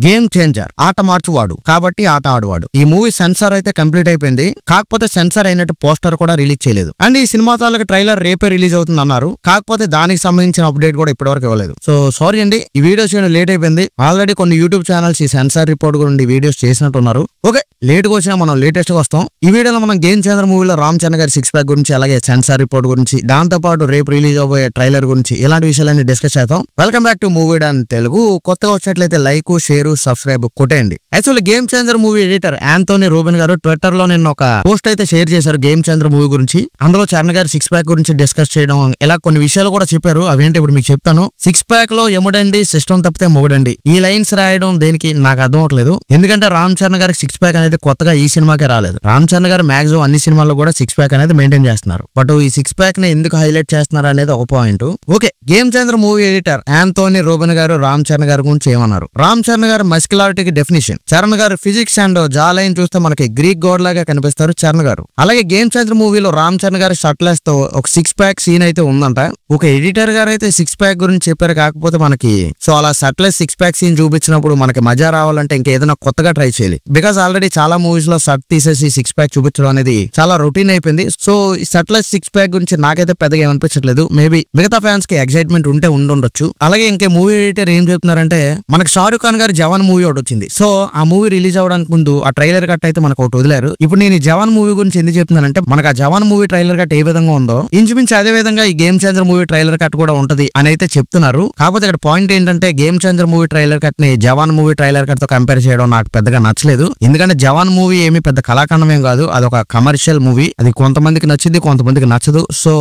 Game changer, ఆట మార్చువాడు కాబట్టి ఆట ఆడువాడు. ఈ మూవీ సెన్సార్ అయితే కంప్లీట్ అయిపోయింది. కాకపోతే సెన్సార్ అయినట్టు పోస్టర్ కూడా రిలీజ్ చేయలేదు. అండ్ ఈ సినిమా తాలూకు ట్రైలర్ రేపే రిలీజ్ అవుతుంది అన్నారు. కాకపోతే దానికి సంబంధించిన అప్డేట్ కూడా ఇప్పటివరకు ఇవ్వలేదు. సో సారీ అండి, ఈ వీడియో చేయడం లేట్ అయిపోయింది. ఆల్రెడీ కొన్ని యూట్యూబ్ ఛానల్స్ ఈ సెన్సార్ రిపోర్ట్ గురించి వీడియోస్ చేసినట్టున్నారు. ఓకే, లేట్ గా వచ్చినా మనం లేటెస్ట్ గా వస్తాం. ఈ వీడియోలో మనం గేమ్ చేంజర్ మూవీలో రామ్ చరణ్ గారి 6 ప్యాక్ గురించి, అలాగే సెన్సార్ రిపోర్ట్ గురించి, దాంతో పాటు రేపు రిలీజ్ అవబోయే ట్రైలర్ గురించి ఇలాంటి విషయాలన్నీ డిస్కస్ చేద్దాం. Welcome back to movie Don Telugu. కొత్తగా వచ్చినట్లయితే లైక్, షేర్, సబ్స్క్రైబ్ కొట్టేయండి. Actually game changer movie editor Anthony Ruben గారు ట్విట్టర్ లో నిన్న ఒక పోస్ట్ అయితే షేర్ చేశారు గేమ్ చేంజర్ మూవీ గురించి. అందులో చరణ్ గారి 6 ప్యాక్ గురించి డిస్కస్ చేయడం, ఇలా కొన్ని విషయాలు కూడా చెప్పారు. అవేంటి ఇప్పుడు మీకు చెప్తాను. 6 ప్యాక్ లో ఎముడండి, సిస్టమ్ తప్పితే మొగుడండి, ఈ లైన్స్ రాయడం దేనికి నాకు అర్థం అవట్లేదు. ఎందుకంటే రామ్ చరణ్ గారికి 6 ప్యాక్ అనేది కొత్తగా ఈ సినిమాకే రాలేదు. రామ్ చరణ్ గారు మాక్సిమం అన్ని సినిమాల్లో కూడా 6 ప్యాక్ అనేది మెయింటైన్ చేస్తున్నారు. బట్ ఈ 6 ప్యాక్ ని ఎందుకు హైలైట్ చేస్తున్నారు అనేది ఒక point. Okay, game changer movie editor Anthony Ruben గారు రామ్ చరణ్ గారి గురించి ఏమన్నారు? రామ్ చరణ్ గారు మస్కులారిటీకి డెఫినేషన్, చరణ్ గారు ఫిజిక్స్ అండ్ జా లైన్ చూస్తే మనకి గ్రీక్ గోడ్ లాగా కనిపిస్తారు చరణ్ గారు. అలాగే గేమ్ చేంజర్ మూవీలో రామ్ చరణ్ గారి షర్ట్లెస్ తో ఒక 6 ప్యాక్ సీన్ అయితే ఉందంట. ఒక ఎడిటర్ గారు అయితే 6 ప్యాక్ గురించి చెప్పారు. కాకపోతే మనకి సో అలా షర్ట్లెస్ 6 ప్యాక్ సీన్ చూపించినప్పుడు మనకి మజా రావాలంటే ఇంకేదైనా కొత్తగా ట్రై చేయాలి. బికాస్ ఆల్రెడీ చాలా మూవీస్ లో షర్ట్ తీసేసి 6 ప్యాక్ చూపించడం అనేది చాలా రొటీన్ అయిపోయింది. సో ఈ షర్ట్లెస్ 6 ప్యాక్ గురించి నాకైతే పెద్దగా ఏమనిపించట్లేదు. మేబీ మిగతా ఫ్యాన్స్ కి ఎక్సైట్మెంట్ ఉంటే ఉండొచ్చు. అలాగే ఇంకే మూవీ ఎడిటర్ ఏం చెప్తున్నారంటే, మనకి షారుఖ్ ఖాన్ గారి జవాన్ మూవీ ఒకటి వచ్చింది. సో ఆ మూవీ రిలీజ్ అవడానికి ముందు ఆ ట్రైలర్ కట్ అయితే మనకు ఒకటి వదిలేరు. ఇప్పుడు నేను ఈ జవాన్ మూవీ గురించి ఎందుకు చెప్తున్నానంటే, మనకు ఆ జవాన్ మూవీ ట్రైలర్ కట్ ఏ విధంగా ఉందో ఇంచుమించు అదే విధంగా ఈ game changer movie trailer cut కూడా ఉంటది అని అయితే చెప్తున్నారు. కాకపోతే ఇక్కడ పాయింట్ ఏంటంటే, game changer movie trailer cut ని జవాన్ మూవీ ట్రైలర్ కట్ తో కంపేర్ చేయడం నాకు పెద్దగా నచ్చలేదు. ఎందుకంటే జవాన్ మూవీ ఏమి పెద్ద కళాఖండమేం కాదు, అదొక కమర్షియల్ మూవీ. అది కొంతమందికి నచ్చింది, కొంతమందికి నచ్చదు. సో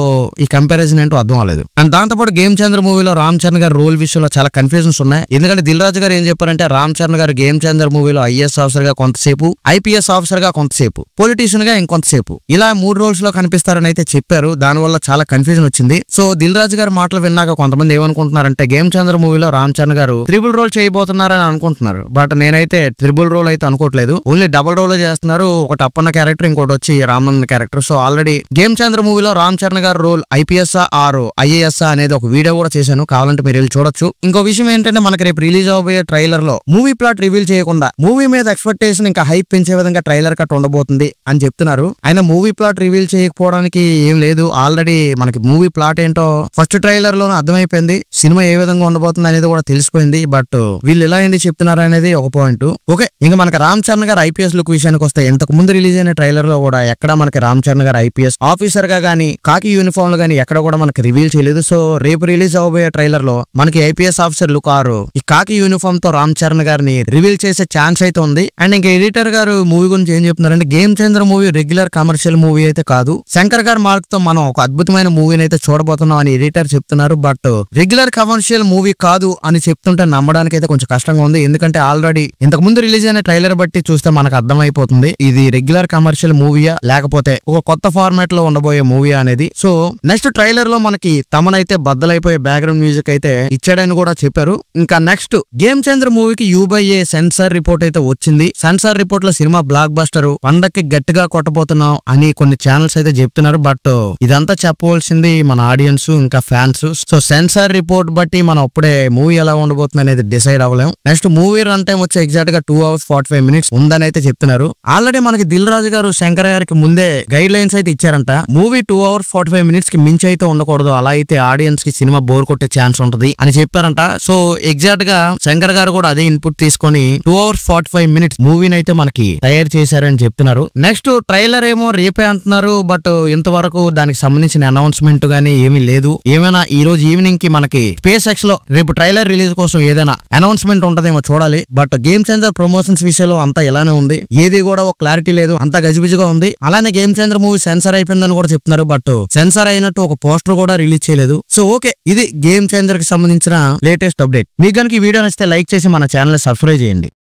ఈ కంపారిజన్ ఏంటో అర్థం అవ్వలేదు. అండ్ దాంతో పాటు గేమ్ చేంజర్ మూవీలో రామ్ చరణ్ గారి రోల్ విషయంలో చాలా కన్ఫ్యూజన్స్ ఉన్నాయి. ఎందుకంటే దిల్ రాజు గారు ఏం చెప్పారంటే, రామ్ చరణ్ గారు గేమ్ చేంజర్ మూవీలో ఐఏఎస్ ఆఫీసర్ గా కొంతసేపు, ఐపీఎస్ ఆఫీసర్ గా కొంతసేపు, పొలిటీషియన్ గా ఇంకొంతసేపు, ఇలా 3 రోల్స్ లో కనిపిస్తారని అయితే చెప్పారు. దానివల్ల చాలా కన్ఫ్యూజన్ వచ్చింది. సో దిల్ రాజు గారి మాటలు విన్నాక కొంతమంది ఏమనుకుంటున్నారంటే, గేమ్ చేంజర్ మూవీలో రామ్ చరణ్ గారు ట్రిపుల్ రోల్ చేయబోతున్నారని అనుకుంటున్నారు. బట్ నేనైతే ట్రిపుల్ రోల్ అయితే అనుకోవట్లేదు. ఓన్లీ డబుల్ రోల్ చేస్తున్నారు. ఒకటి అప్పన్న క్యారెక్టర్, ఇంకోటి వచ్చి Raman character. So already game changer మూవీలో రామ్ చరణ్ గారు రోల్ ఐపీఎస్ ఆర్ ఐఏఎస్ అనేది ఒక వీడియో కూడా చేశాను, కావాలంటే మీరు వెళ్ళి చూడొచ్చు. ఇంకో విషయం ఏంటంటే, మనకి రేపు రిలీజ్ అవబోయే ట్రైలర్ లో మూవీ ప్లాట్ రివీల్ చేయకుండా మూవీ మీద ఎక్స్పెక్టేషన్ ఇంకా హైప్ పెంచే విధంగా ట్రైలర్ కట్ ఉండబోతుంది అని చెప్తున్నారు. ఆయన మూవీ ప్లాట్ రివీల్ చేయకపోవడానికి ఏం లేదు. ఆల్రెడీ మనకి మూవీ ప్లాట్ ఏంటో ఫస్ట్ ట్రైలర్ లోనే అర్థమైపోయింది. సినిమా ఏ విధంగా ఉండబోతుంది అనేది కూడా తెలిసిపోయింది. బట్ వీళ్ళు ఎలా ఎందుకు చెప్తున్నారు అనేది ఒక పాయింట్. ఓకే, ఇంకా మనకి రామ్ చరణ్ గారు ఐపీఎస్ లుక్ విషయానికి వస్తే, ఇంతకు ముందు రిలీజ్ అయిన ట్రైలర్ లో కూడా ఎక్కడ మనకి రామ్ చరణ్ గారు ఐపీఎస్ ఆఫీసర్ గా గానీ, కాకి యూనిఫామ్ లో గానీ ఎక్కడ కూడా మనకి రివీల్ చేయలేదు. సో రేపు రిలీజ్ అవబోయే ట్రైలర్ లో మనకి ఐపీఎస్ ఆఫీసర్ లుక్ ఆరు ఈ కాకి యూనిఫామ్ తో రామ్ చరణ్ గారిని రివీల్ చేసే ఛాన్స్ అయితే ఉంది. అండ్ ఇంకా ఎడిటర్ గారు మూవీ గురించి ఏం చెప్తున్నారంటే, game changer movie regular commercial movie అయితే కాదు, శంకర్ గారి మార్క్ తో మనం ఒక అద్భుతమైన మూవీని అయితే చూడబోతున్నాం అని ఎడిటర్ చెప్తున్నారు. బట్ రెగ్యులర్ కమర్షియల్ మూవీ కాదు అని చెప్తుంటే నమ్మడానికి అయితే కొంచెం కష్టంగా ఉంది. ఎందుకంటే ఆల్రెడీ ఇంతకు ముందు రిలీజ్ అయిన ట్రైలర్ బట్టి చూస్తే మనకు అర్థమైపోతుంది ఇది రెగ్యులర్ కమర్షియల్ మూవీయా లేకపోతే ఒక కొత్త ఫార్మాట్ లో ఉండబోయే మూవీ అనేది. సో నెక్స్ట్ ట్రైలర్ లో మనకి తమనైతే బద్దలైపోయే బ్యాక్గ్రౌండ్ మ్యూజిక్ అయితే ఇచ్చాడని కూడా చెప్పారు. ఇంకా నెక్స్ట్ గేమ్ చేంజర్ మూవీకి యూబైఏ సెన్సార్ రిపోర్ట్ అయితే వచ్చింది. సెన్సార్ రిపోర్ట్ లో సినిమా బ్లాక్ బస్టర్, పండక్కి గట్టిగా కొట్టబోతున్నాం అని కొన్ని ఛానల్స్ అయితే చెప్తున్నారు. బట్ ఇదంతా చెప్పవలసింది మన ఆడియన్స్ ఇంకా ఫ్యాన్స్. సో సెన్సార్ రిపోర్ట్ బట్టి మనం అప్పుడే మూవీ ఎలా ఉండబోతుంది అనేది డిసైడ్ అవ్వలేం. నెక్స్ట్ మూవీ రన్ టైం వచ్చి ఎగ్జాక్ట్ గా 2 hours 45 minutes ఉందని అయితే చెప్తున్నారు. ఆల్రెడీ మనకి దిల్ రాజు గారు శంకర్ గారికి ముందే గైడ్ లైన్స్ అయితే ఇచ్చారంట. మూవీ 2 hours 45 minutes కి మించి అయితే ఉండకూడదు, అలా అయితే ఆడియన్స్ కి సినిమా బోర్ కొట్టే ఛాన్స్ ఉంటది అని చెప్పారంట. సో ఎగ్జాక్ట్ గా శంకర్ గారు కూడా అదే ఇన్పుట్ తీసుకొని 2 hours 45 minutes మూవీని అయితే మనకి తయారు చేశారని చెప్తున్నారు. నెక్స్ట్ ట్రైలర్ ఏమో రేపే అంటున్నారు. బట్ ఇంతవరకు దానికి సంబంధించిన అనౌన్స్మెంట్ గానీ ఏమీ లేదు. ఏమైనా ఈ రోజు ఈవినింగ్ కి మనకి స్పేస్ ఎక్స్ లో రేపు ట్రైలర్ రిలీజ్ కోసం ఏదైనా అనౌన్స్మెంట్ ఉంటదేమో చూడాలి. బట్ గేమ్ చేంజర్ ప్రమోషన్స్ విషయంలో అంతా ఇలానే ఉంది, ఏది కూడా ఒక క్లారిటీ లేదు, అంతా గజిబిజిగా ఉంది. అలానే గేమ్ చేంజర్ మూవీ సెన్సార్ అయిపోయిందని కూడా చెప్తున్నారు. బట్ సెన్సార్ అయినట్టు ఒక పోస్టర్ కూడా రిలీజ్ చేయలేదు. సో ఓకే, ఇది గేమ్ చేంజర్ కి సంబంధించిన లేటెస్ట్ అప్డేట్. మీకు కనుక ఈ వీడియో నచ్చితే లైక్ చేసి మన ఛానల్ సబ్స్క్రైబ్ చేయండి.